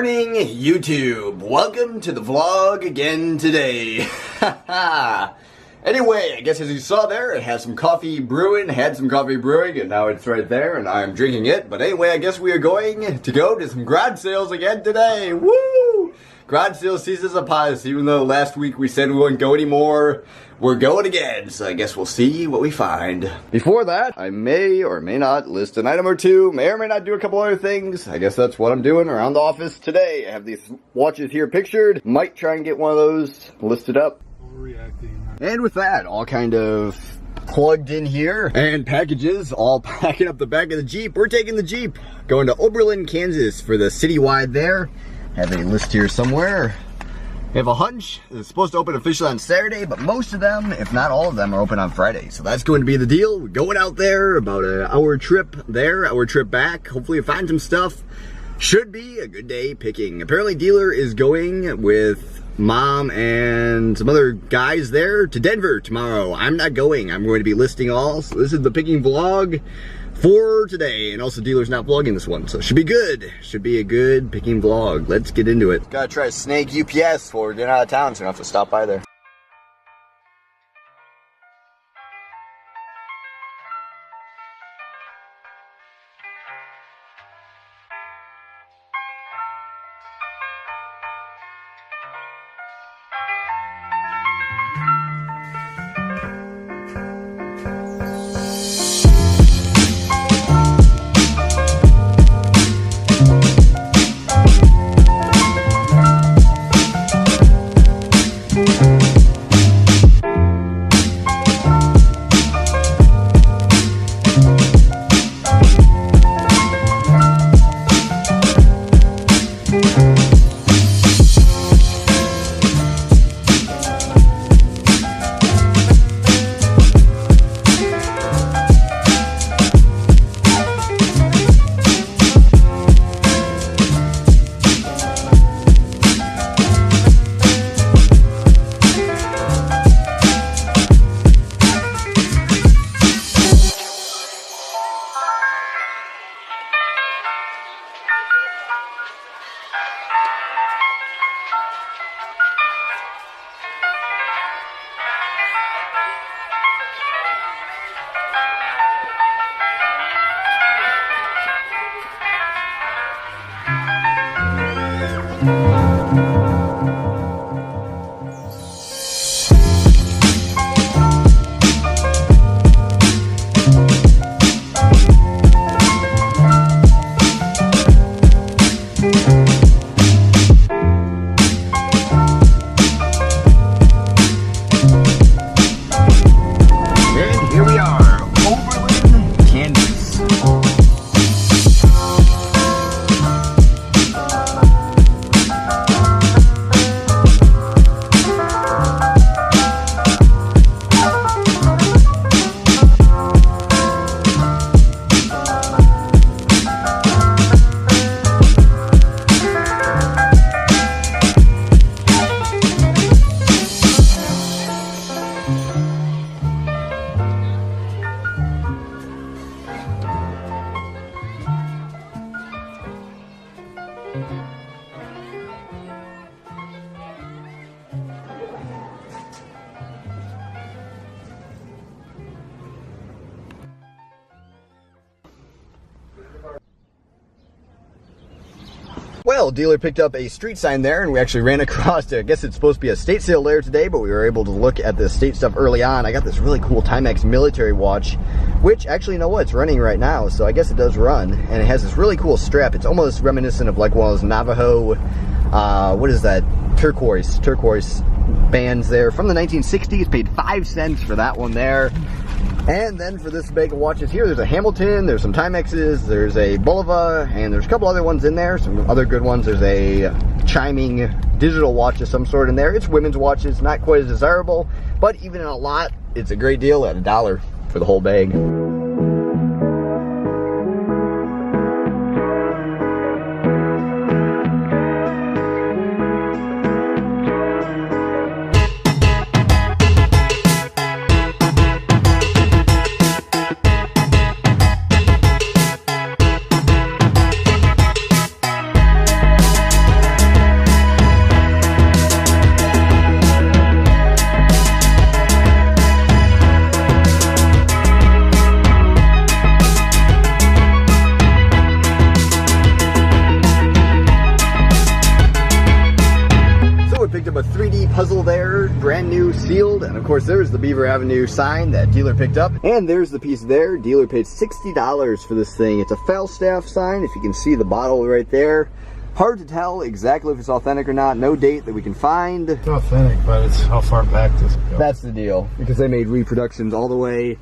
morning, YouTube. Welcome to the vlog again today. Anyway, I guess as you saw there, it has some coffee brewing, and now it's right there, and I'm drinking it. But anyway, I guess we are going to go to some garage sales again today. Woo! Garage sale season's upon us. Even though last week we said we wouldn't go anymore, we're going again. So I guess we'll see what we find. Before that, I may or may not list an item or two, may or may not do a couple other things. I guess that's what I'm doing around the office today. I have these watches here pictured. Might try and get one of those listed up. Overreacting. And with that, all kind of plugged in here, and packages all packing up the back of the Jeep. We're taking the Jeep, going to Oberlin, Kansas for the citywide there. Have a list here somewhere. I have a hunch it's supposed to open officially on Saturday, but most of them, if not all of them, are open on Friday. So that's going to be the deal. We're going out there, about an hour trip there, hour trip back. Hopefully find some stuff. Should be a good day picking. Apparently dealer is going with Mom and some other guys there to Denver tomorrow. I'm not going. I'm going to be listing all. So this is the picking vlog for today, and also dealer's not vlogging this one, so it should be good. Should be a good picking vlog. Let's get into it. Gotta try to snag UPS before we're getting out of town, so I have to stop by there. Well, dealer picked up a street sign there, and we actually ran across it. I guess it's supposed to be a state sale there today, but we were able to look at the state stuff early on. I got this really cool Timex military watch, which actually, you know what, it's running right now, so I guess it does run. And it has this really cool strap. It's almost reminiscent of like one of those Navajo, what is that, turquoise bands there from the 1960s. Paid 5 cents for that one there. And then for this bag of watches here, there's a Hamilton, there's some Timexes, there's a Bulova, and there's a couple other ones in there, some other good ones. There's a chiming digital watch of some sort in there. It's women's watches, not quite as desirable, but even in a lot, it's a great deal at $1 for the whole bag. LED puzzle there, brand new, sealed. And of course, there's the Beaver Avenue sign that dealer picked up. And there's the piece there. Dealer paid $60 for this thing. It's a Falstaff sign, if you can see the bottle right there. Hard to tell exactly if it's authentic or not. No date that we can find. It's authentic, but it's how far back does it go? That's the deal, because they made reproductions all the way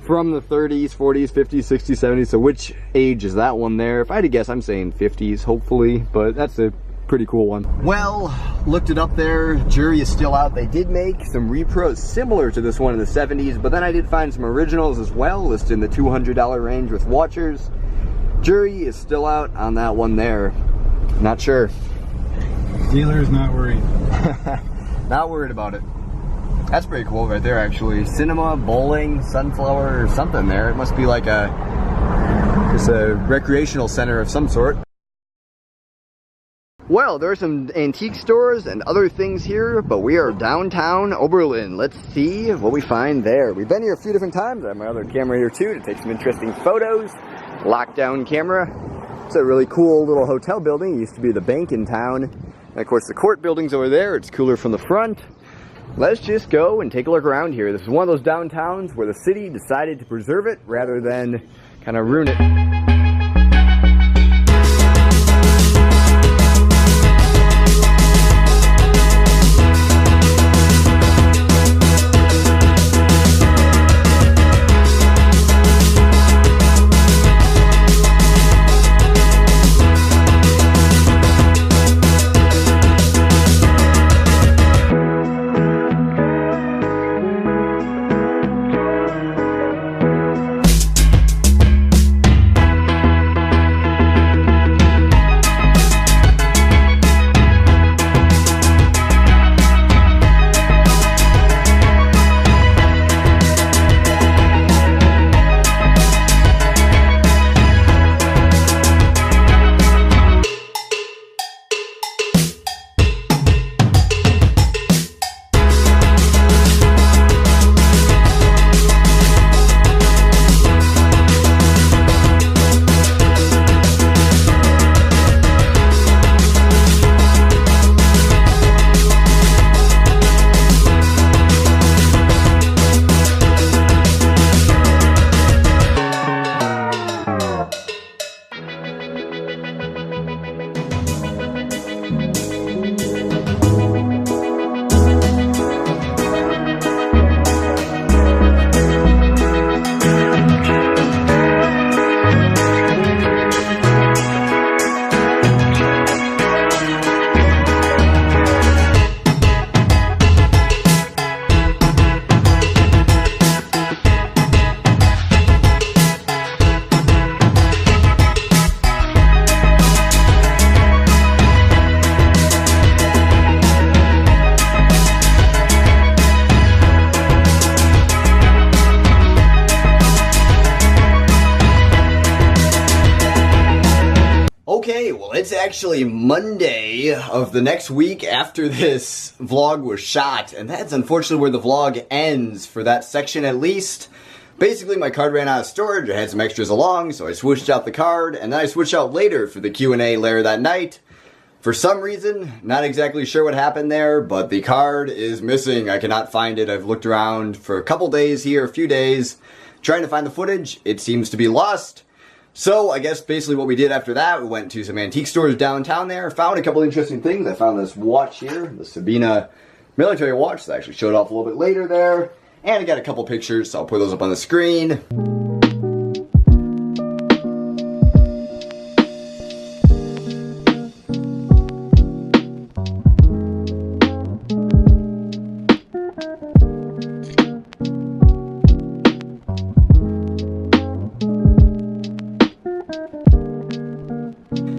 from the 30s, 40s, 50s, 60s, 70s. So which age is that one there? If I had to guess, I'm saying 50s, hopefully, but that's a pretty cool one. Well, looked it up there. Jury is still out. They did make some repros similar to this one in the 70s, but then I did find some originals as well, listed in the $200 range with watchers. Jury is still out on that one there. Not sure. Dealer's not worried. Not worried about it. That's pretty cool right there, actually. Cinema, bowling, sunflower, or something there. It must be like just a recreational center of some sort. Well, there are some antique stores and other things here, but we are downtown Oberlin. Let's see what we find there. We've been here a few different times. I have my other camera here too to take some interesting photos. Lockdown camera. It's a really cool little hotel building. It used to be the bank in town. And of course the court building's over there. It's cooler from the front. Let's just go and take a look around here. This is one of those downtowns where the city decided to preserve it rather than kind of ruin it. Okay, well, it's actually Monday of the next week after this vlog was shot, and that's unfortunately where the vlog ends, for that section at least. Basically, my card ran out of storage. I had some extras along, so I switched out the card, and then I switched out later for the Q&A later that night. For some reason, not exactly sure what happened there, but the card is missing. I cannot find it. I've looked around for a couple days here, a few days, trying to find the footage. It seems to be lost. So I guess basically what we did after that, we went to some antique stores downtown there, found a couple interesting things. I found this watch here, the Sabina military watch that I actually showed off a little bit later there. And I got a couple pictures, so I'll put those up on the screen.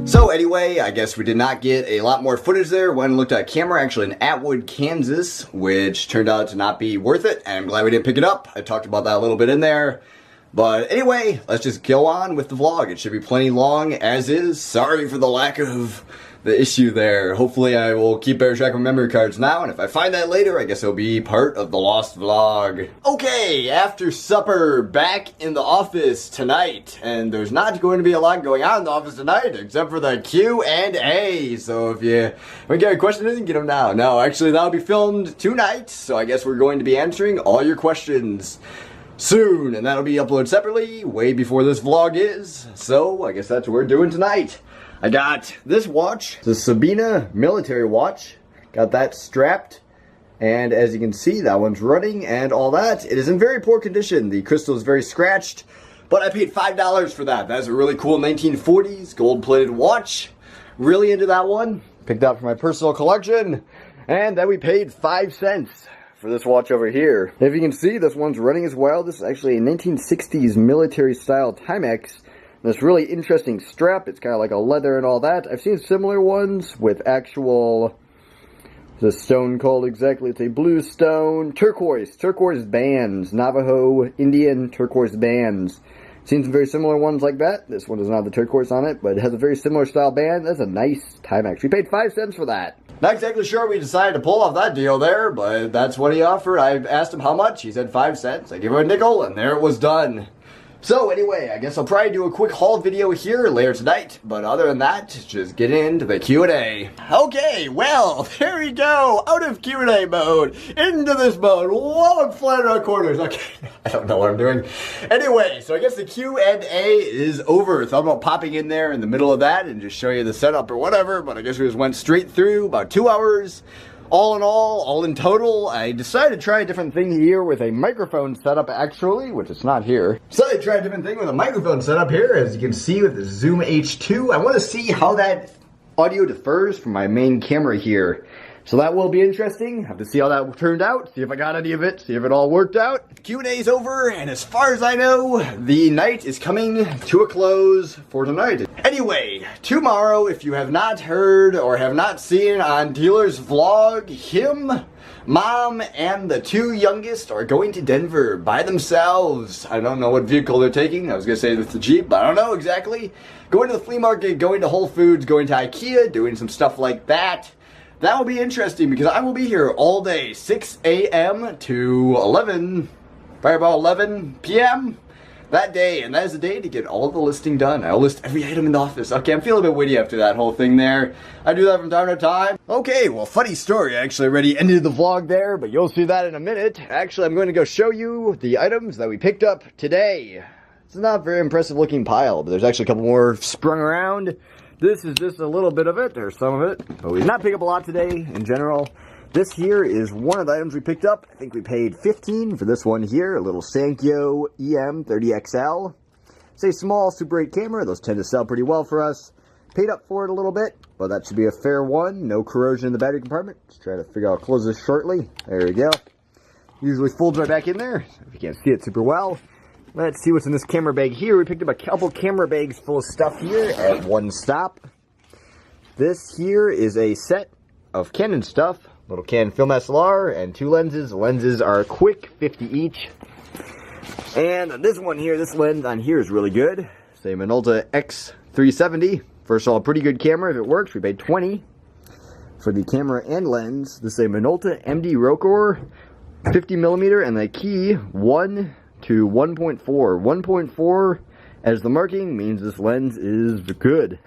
So anyway, I guess we did not get a lot more footage there. Went and looked at a camera actually in Atwood, Kansas, which turned out to not be worth it, and I'm glad we didn't pick it up. I talked about that a little bit in there. But anyway, let's just go on with the vlog. It should be plenty long as is. Sorry for the lack of the issue there. Hopefully I will keep better track of memory cards now, and if I find that later, I guess it'll be part of the lost vlog. Okay, after supper, back in the office tonight, and there's not going to be a lot going on in the office tonight, except for the Q&A. So if you get a question, get them now. No, actually that'll be filmed tonight, so I guess we're going to be answering all your questions soon, and that'll be uploaded separately way before this vlog is. So I guess that's what we're doing tonight. I got this watch, the Sabina military watch. Got that strapped, and as you can see, that one's running and all that. It is in very poor condition. The crystal is very scratched, but I paid $5 for that. That's a really cool 1940s gold-plated watch. Really into that one. Picked out for my personal collection, and then we paid 5 cents for this watch over here. If you can see, this one's running as well. This is actually a 1960s military-style Timex. This really interesting strap. It's kind of like a leather and all that. I've seen similar ones with actual, the stone called exactly, it's a blue stone, turquoise bands, Navajo Indian turquoise bands. Seen some very similar ones like that. This one doesn't have the turquoise on it, but it has a very similar style band. That's a nice Timex. We paid 5 cents for that. Not exactly sure we decided to pull off that deal there, but that's what he offered. I asked him how much. He said 5 cents. I gave him a nickel, and there it was done. So anyway, I guess I'll probably do a quick haul video here later tonight, but other than that, just get into the Q&A. Okay, well, there we go, out of Q&A mode, into this mode, while I'm flying around corners. Okay, I don't know what I'm doing. Anyway, so I guess the Q&A is over. Thought about popping in there in the middle of that and just show you the setup or whatever, but I guess we just went straight through, about 2 hours. All in total, I decided to try a different thing here with a microphone setup actually, which is not here. So I tried a different thing with a microphone setup here, as you can see with the Zoom H2. I want to see how that audio differs from my main camera here. So that will be interesting. Have to see how that turned out, see if I got any of it, see if it all worked out. Q&A's over, and as far as I know, the night is coming to a close for tonight. Anyway, tomorrow, if you have not heard or have not seen on Dealer's vlog, him, Mom, and the 2 youngest are going to Denver by themselves. I don't know what vehicle they're taking. I was going to say it's the Jeep, but I don't know exactly. Going to the flea market, going to Whole Foods, going to IKEA, doing some stuff like that. That will be interesting because I will be here all day, 6 a.m. to 11, probably about 11 p.m. that day, and that is the day to get all of the listing done. I'll list every item in the office. Okay, I'm feeling a bit witty after that whole thing there. I do that from time to time. Okay, well, funny story. I actually already ended the vlog there, but you'll see that in a minute. Actually, I'm going to go show you the items that we picked up today. It's not a very impressive looking pile, but there's actually a couple more sprung around. This is just a little bit of it, or some of it, but we did not pick up a lot today in general. This here is one of the items we picked up. I think we paid $15 for this one here, a little Sankyo EM30XL. It's a small Super 8 camera. Those tend to sell pretty well for us. Paid up for it a little bit, but that should be a fair one. No corrosion in the battery compartment. Just try to figure out how to close this shortly. There we go. Usually folds right back in there, if you can't see it super well. Let's see what's in this camera bag here. We picked up a couple camera bags full of stuff here at one stop. This here is a set of Canon stuff. Little Canon Film SLR and 2 lenses. The lenses are quick, 50 each. And this one here, this lens on here is really good. It's a Minolta X370. First of all, a pretty good camera if it works. We paid $20 for the camera and lens. This is a Minolta MD Rokkor 50mm, and the key 1 to 1.4. 1.4 as the marking means this lens is good.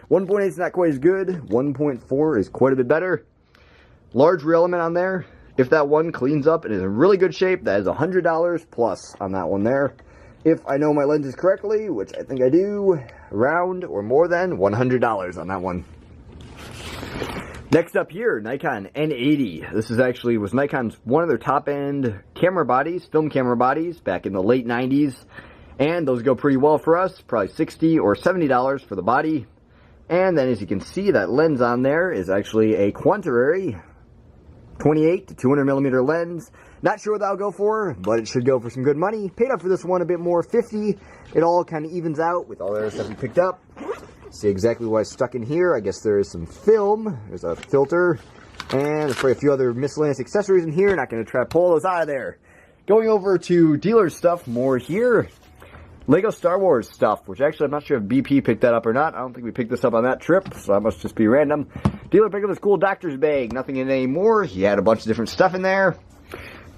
1.8 is not quite as good. 1.4 is quite a bit better. Large rear element on there. If that one cleans up and is in really good shape, that is $100 plus on that one there. If I know my lenses correctly, which I think I do, around or more than $100 on that one. Next up here, Nikon N80. This is actually was Nikon's one of their top-end camera bodies, film camera bodies, back in the late 90s. And those go pretty well for us, probably $60 or $70 for the body. And then as you can see, that lens on there is actually a Quantarary 28 to 200mm lens. Not sure what that'll go for, but it should go for some good money. Paid up for this one a bit more, $50. It all kind of evens out with all the other stuff we picked up. See exactly what I stuck in here. I guess there is some film. There's a filter. And there's probably a few other miscellaneous accessories in here. Not going to try to pull those out of there. Going over to dealer stuff more here. Lego Star Wars stuff, which actually I'm not sure if BP picked that up or not. I don't think we picked this up on that trip, so that must just be random. Dealer picked up this cool doctor's bag. Nothing in it anymore. He had a bunch of different stuff in there.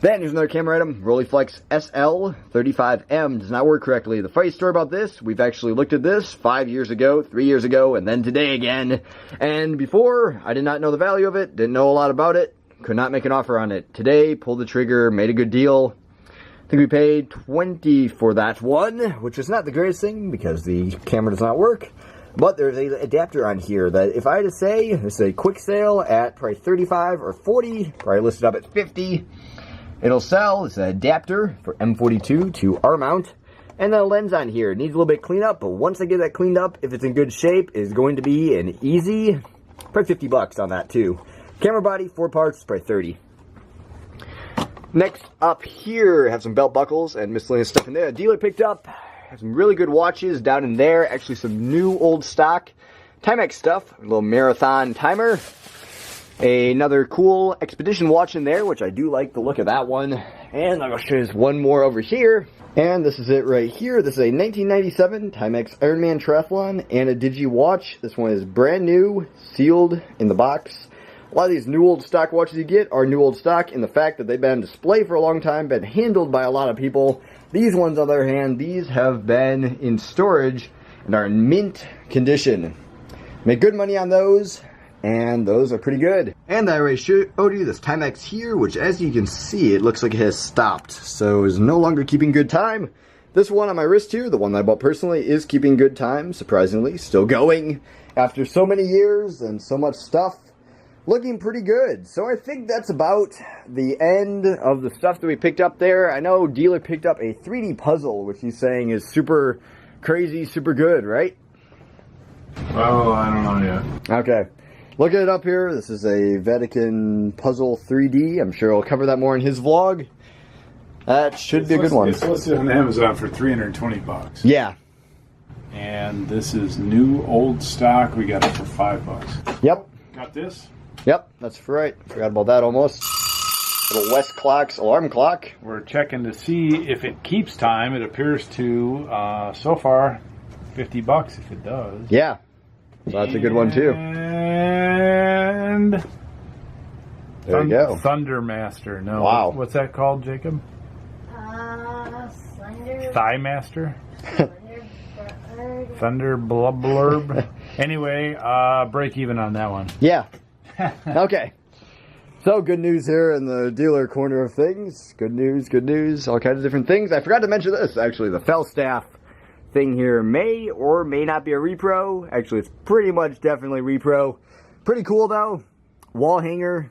Then here's another camera item. Rolleiflex SL35M does not work correctly. The funny story about this, we've actually looked at this 5 years ago, 3 years ago, and then today again. And before, I did not know the value of it, didn't know a lot about it, could not make an offer on it. Today, pulled the trigger, made a good deal. I think we paid $20 for that one, which is not the greatest thing because the camera does not work. But there's an adapter on here that if I had to say, this is a quick sale at probably $35 or $40, probably listed up at $50. It'll sell. It's an adapter for M42 to R mount. And the lens on here needs a little bit cleanup, but once I get that cleaned up, if it's in good shape, it's going to be an easy, probably $50 on that too. Camera body, 4 parts, probably 30. Next up here, have some belt buckles and miscellaneous stuff in there. A dealer picked up, have some really good watches down in there. Actually some new old stock Timex stuff. A little marathon timer. Another cool Expedition watch in there, which I do like the look of that one. And I'll show you one more over here. And this is it right here. This is a 1997 Timex Ironman Triathlon and a Digi watch. This one is brand new, sealed in the box. A lot of these new old stock watches you get are new old stock in the fact that they've been on display for a long time, been handled by a lot of people. These ones, on the other hand, these have been in storage and are in mint condition. Make good money on those, and those are pretty good. And I already showed you this Timex here, which as you can see, it looks like it has stopped. So it's no longer keeping good time. This one on my wrist here, the one that I bought personally, is keeping good time, surprisingly. Still going after so many years and so much stuff. Looking pretty good. So I think that's about the end of the stuff that we picked up there. I know dealer picked up a 3D puzzle, which he's saying is super crazy, super good, right? Oh, I don't know yet. Okay. Looking it up here, this is a Vatican puzzle 3D. I'm sure I'll cover that more in his vlog. That should be a good one. It's listed on Amazon for $320. Yeah. And this is new old stock. We got it for $5. Yep. Got this? Yep, that's right. Forgot about that almost. Little West Clocks alarm clock. We're checking to see if it keeps time. It appears to, so far, $50 if it does. Yeah. So that's a good one too. And there you go. Thundermaster. No. Wow. What's that called, Jacob? Thunder. Thigh Master? Thunder blurb. Anyway, break even on that one. Yeah. Okay. So good news here in the dealer corner of things. Good news, all kinds of different things. I forgot to mention this, actually. The Felstaff thing here may or may not be a repro. Actually, it's pretty much definitely repro. Pretty cool, though. Wall hanger.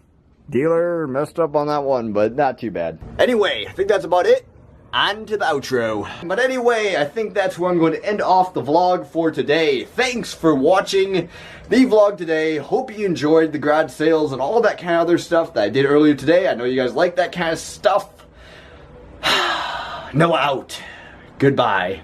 Dealer messed up on that one, but not too bad. Anyway, I think that's about it. On to the outro. But anyway, I think that's where I'm going to end off the vlog for today. Thanks for watching the vlog today. Hope you enjoyed the garage sales and all that kind of other stuff that I did earlier today. I know you guys like that kind of stuff. No out. Goodbye.